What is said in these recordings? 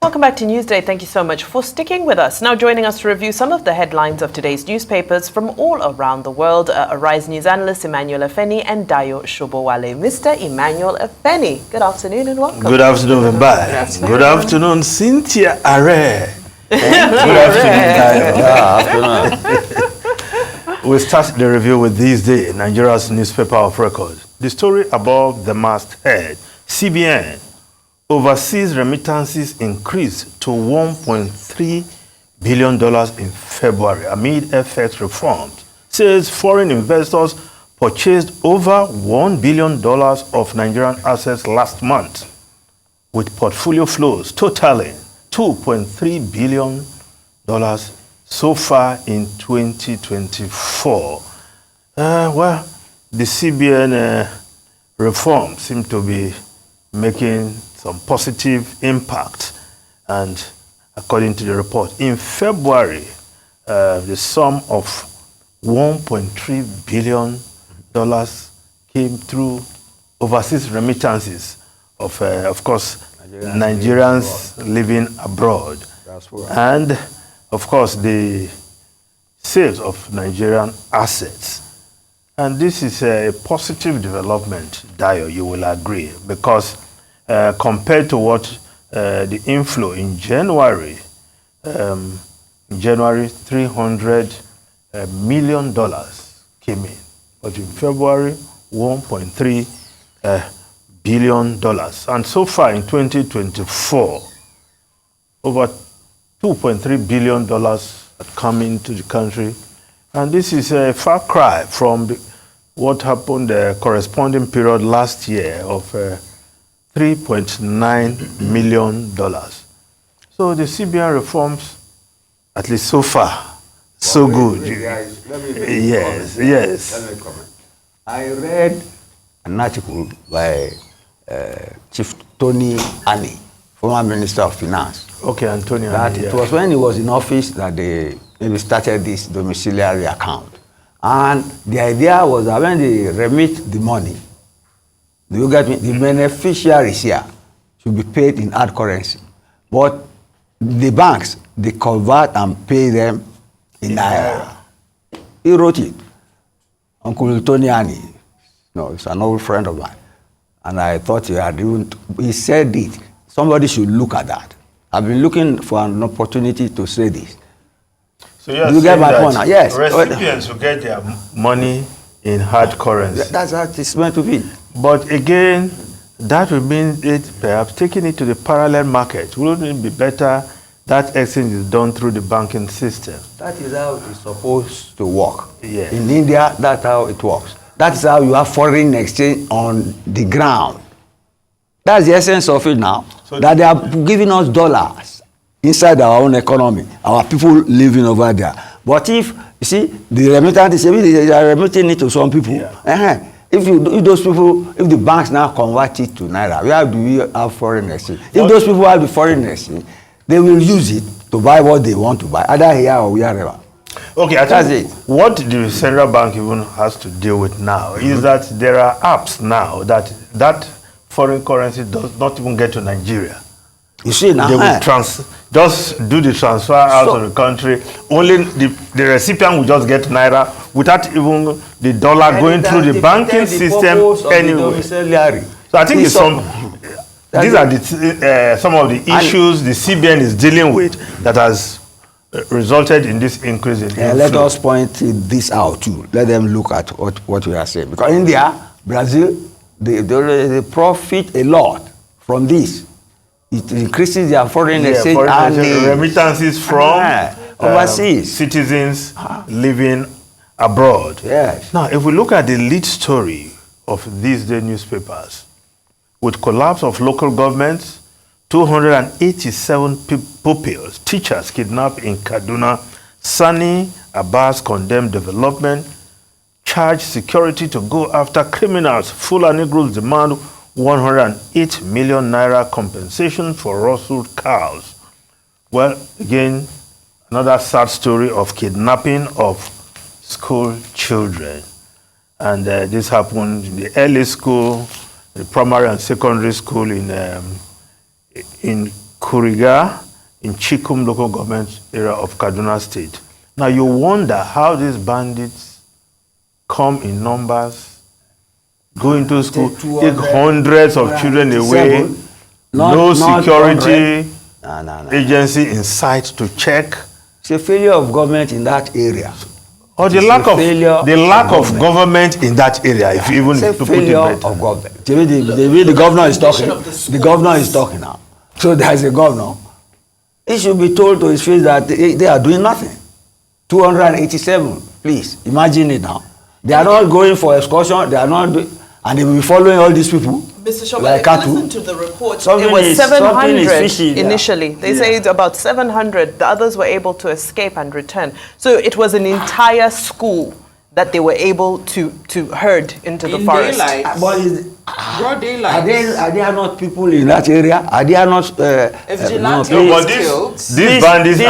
Welcome back to Newsday. Thank you so much for sticking with us. Now joining us to review some of the headlines of today's newspapers from all around the world, Arise News analyst Emmanuel Afeni and Dayo Shobowale. Mr. Emmanuel Afeni, good afternoon and welcome. Good afternoon, Mbaye. Good afternoon, Cynthia Are. Good afternoon, Dayo. We start the review with This Day, Nigeria's newspaper of record. The story above the masthead, CBN. Overseas remittances increased to $1.3 billion in February amid FX reforms. Says foreign investors purchased over $1 billion of Nigerian assets last month, with portfolio flows totaling $2.3 billion so far in 2024. Well, the CBN reform seems to be making some positive impact, and according to the report, in February, the sum of $1.3 billion came through overseas remittances of course, Nigerians living abroad. That's right. And, of course, the sales of Nigerian assets. And this is a positive development, Dayo, you will agree, because compared to what the inflow in January, $300 million came in, but in February, $1.3 billion. And so far in 2024, over $2.3 billion have come into the country. And this is a far cry from what happened the corresponding period last year of $3.9 million. So the CBN reforms, at least so far, so good. Yes. Let me comment. I read an article by Chief Tony Ani, former Minister of Finance. Okay, Antonio. That it was when he was in office that they maybe started this domiciliary account. And the idea was that when they remit the money, you get me, the beneficiaries here should be paid in hard currency. But the banks, they convert and pay them in naira. He wrote it. Uncle Tony Ani, no, it's an old friend of mine. And I thought he said it. Somebody should look at that. I've been looking for an opportunity to say this. So you get my point now? Yes. Recipients will get their money in hard currency. That's how it's meant to be. But again, that would mean it perhaps taking it to the parallel market. Wouldn't it be better that exchange is done through the banking system? That is how it's supposed to work. Yes. In India, that's how it works. That's how you have foreign exchange on the ground. That's the essence of it now. So that they are giving us dollars inside our own economy, our people living over there. But if, you see, the remittance, they are remitting it to some people. Yeah. If those people, if the banks now convert it to naira, where do we have foreign exchange? If those people have the foreign exchange, they will use it to buy what they want to buy, either here or wherever. Okay, I think what the central bank even has to deal with now is that there are apps now that foreign currency does not even get to Nigeria. You see now, they will just do the transfer out of the country. Only the recipient will just get naira without even the dollar going through the banking system anyway. So I think it's these are some of the issues the CBN is dealing with that has resulted in this increase in inflow. Let us point this out too. Let them look at what we are saying. Because India, Brazil, they profit a lot from this. It increases their foreign exchange and remittances from overseas citizens living abroad. Yes. Now, if we look at the lead story of these day newspapers, with collapse of local governments, 287 pupils, teachers kidnapped in Kaduna, Sani Abbas condemned development, charged security to go after criminals. Fulani groups demand 108 million naira compensation for rustled cows. Well, again, another sad story of kidnapping of school children. And this happened in the early school the primary and secondary school in Kuriga, in Chikum local government area of Kaduna State. Now you wonder how these bandits come in numbers, go into school, take hundreds of children away, no security agency in sight to check. It's a failure of government in that area. Or the lack of government in that area, if you even it's a put failure it better. of government. The governor is talking. The governor is talking now. So there is a governor. He should be told to his face that they are doing nothing. 287, please imagine it now. They are not going for excursion. They are not doing, and they will be following all these people. Mr. Shoba, like if you listen to the report, something it was 700 fishy, initially. Yeah. They say it's about 700. The others were able to escape and return. So it was an entire school that they were able to herd into the forest. Broad daylight. Are there not people in that area? Are there not these bandits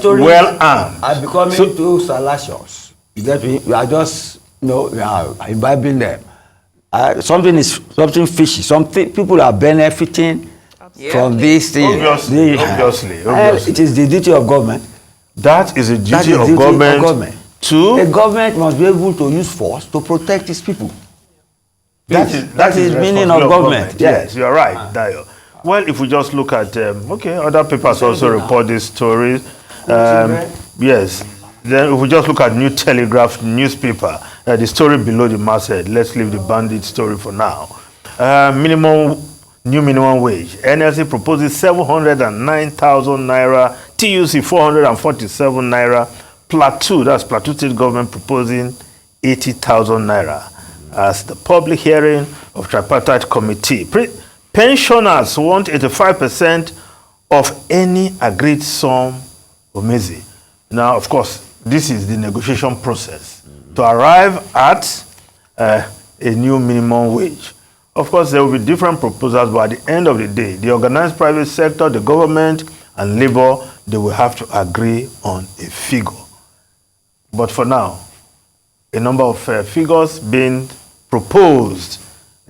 are well armed. Are becoming too salacious. You get me? We are just we are imbibing them. Something fishy. People are benefiting from these things. Obviously. It is the duty of government. That is the duty of government. The government must be able to use force to protect its people. That is the meaning of government. Yes, you are right, Dayo. Well, if we just look at, other papers also report this story. Yes. Then if we just look at New Telegraph newspaper, the story below the masthead, let's leave the bandit story for now. New minimum wage. NLC proposes 709,000 naira, TUC 447 naira, Plateau, that's Plateau State government proposing 80,000 naira as the public hearing of tripartite committee. Pensioners want 85% of any agreed sum of Mezi. Now, of course, this is the negotiation process to arrive at a new minimum wage. Of course, there will be different proposals, but at the end of the day, the organized private sector, the government, and labor, they will have to agree on a figure. But for now, a number of figures being proposed.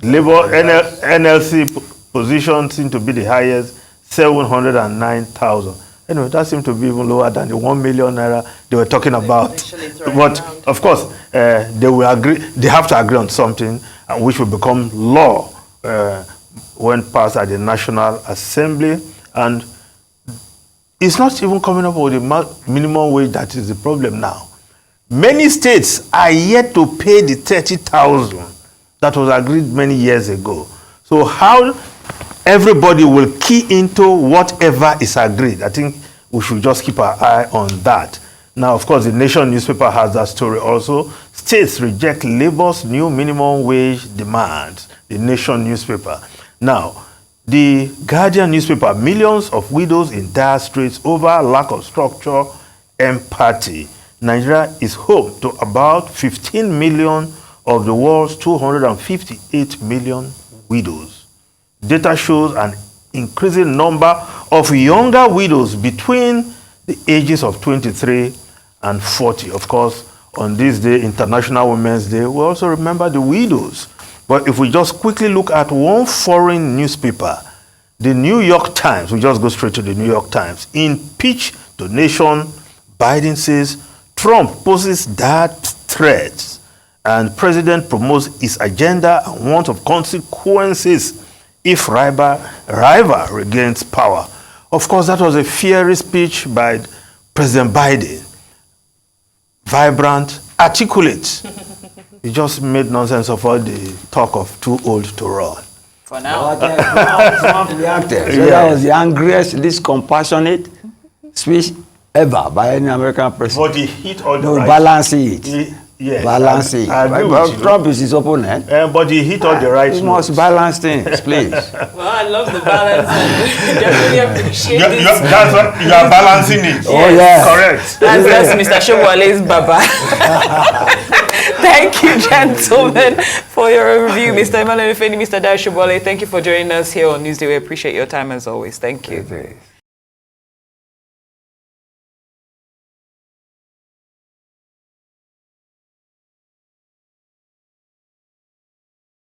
Labor NLC position seem to be the highest, 709,000. Anyway, that seemed to be even lower than the 1 million naira they were talking about. But of course, they will agree. They have to agree on something, which will become law when passed at the National Assembly. And it's not even coming up with the minimum wage that is the problem now. Many states are yet to pay the 30,000 that was agreed many years ago. So how everybody will key into whatever is agreed? I think we should just keep our eye on that. Now, of course, the Nation newspaper has that story also. States reject Labour's new minimum wage demands. The Nation newspaper. Now, the Guardian newspaper, millions of widows in dire straits over lack of structure, empathy. Nigeria is home to about 15 million of the world's 258 million widows. Data shows an increasing number of younger widows between the ages of 23 and 40. Of course, on this day, International Women's Day, we also remember the widows. But if we just quickly look at one foreign newspaper, the New York Times, we just go straight to the New York Times. In pitch to Nation, Biden says Trump poses dire threats and President promotes his agenda and warns of consequences if rival regains power. Of course, that was a fiery speech by President Biden. Vibrant, articulate. He just made nonsense of all the talk of too old to run. For now. Trump reacted. So that was the angriest, least compassionate speech ever by any American president. But he hit all the right. Balancing it. Yes, balancing. Trump is his opponent. But he hit all the right He must balance things, please. Well, I love the balance. Definitely appreciate it. That's what you are balancing it. Oh, yeah. Correct. That's Mr. Shobwale's Baba. Thank you, gentlemen, for your review. Mr. Emmanuel Ifeni, Mr. Dai Shobwale, thank you for joining us here on Newsday. We appreciate your time as always. Thank you.